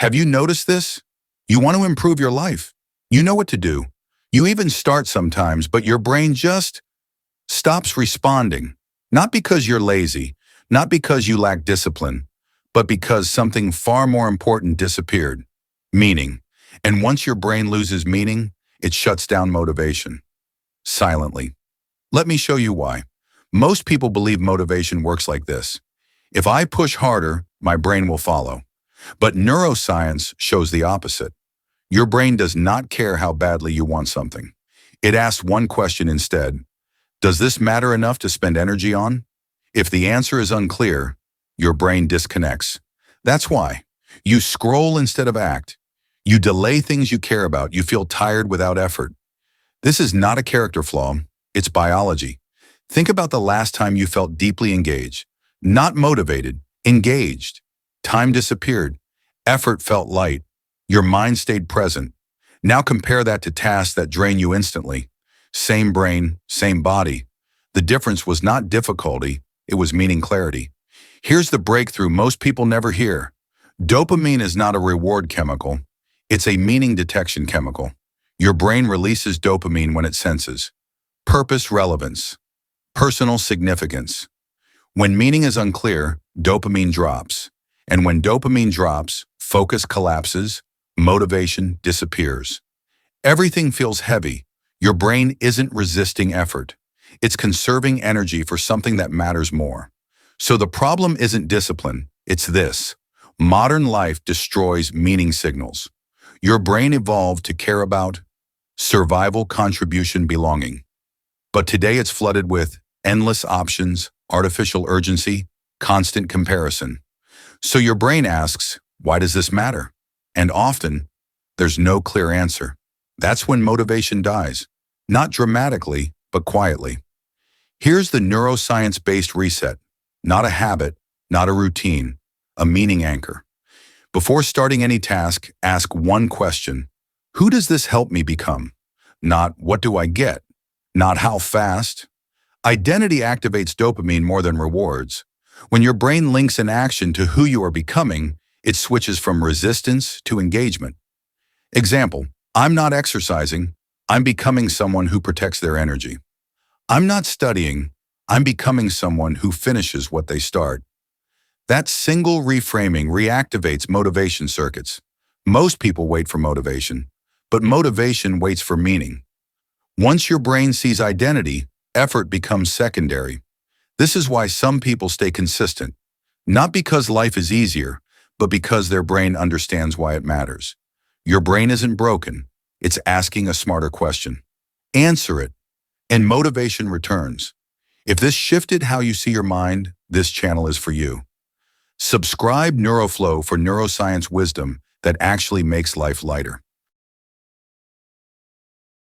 Have you noticed this? You want to improve your life. You know what to do. You even start sometimes, but your brain just stops responding. Not because you're lazy, not because you lack discipline, but because something far more important disappeared: meaning. And once your brain loses meaning, it shuts down motivation. Silently. Let me show you why. Most people believe motivation works like this: if I push harder, my brain will follow. But neuroscience shows the opposite. Your brain does not care how badly you want something. It asks one question instead: does this matter enough to spend energy on? If the answer is unclear, your brain disconnects. That's why. You scroll instead of act. You delay things you care about. You feel tired without effort. This is not a character flaw. It's biology. Think about the last time you felt deeply engaged. Not motivated, engaged. Time disappeared. Effort felt light. Your mind stayed present. Now compare that to tasks that drain you instantly. Same brain, same body. The difference was not difficulty, it was meaning clarity. Here's the breakthrough most people never hear. Dopamine is not a reward chemical. It's a meaning detection chemical. Your brain releases dopamine when it senses purpose, relevance, personal significance. When meaning is unclear, dopamine drops. And when dopamine drops, focus collapses, motivation disappears. Everything feels heavy. Your brain isn't resisting effort. It's conserving energy for something that matters more. So the problem isn't discipline, it's this: modern life destroys meaning signals. Your brain evolved to care about survival, contribution, belonging. But today it's flooded with endless options, artificial urgency, constant comparison. So your brain asks, why does this matter? And often, there's no clear answer. That's when motivation dies. Not dramatically, but quietly. Here's the neuroscience-based reset. Not a habit, not a routine, a meaning anchor. Before starting any task, ask one question: who does this help me become? Not what do I get? Not how fast? Identity activates dopamine more than rewards. When your brain links an action to who you are becoming, it switches from resistance to engagement. Example: I'm not exercising, I'm becoming someone who protects their energy. I'm not studying, I'm becoming someone who finishes what they start. That single reframing reactivates motivation circuits. Most people wait for motivation, but motivation waits for meaning. Once your brain sees identity, effort becomes secondary. This is why some people stay consistent, not because life is easier, but because their brain understands why it matters. Your brain isn't broken, it's asking a smarter question. Answer it, and motivation returns. If this shifted how you see your mind, this channel is for you. Subscribe NeuroFlow for neuroscience wisdom that actually makes life lighter.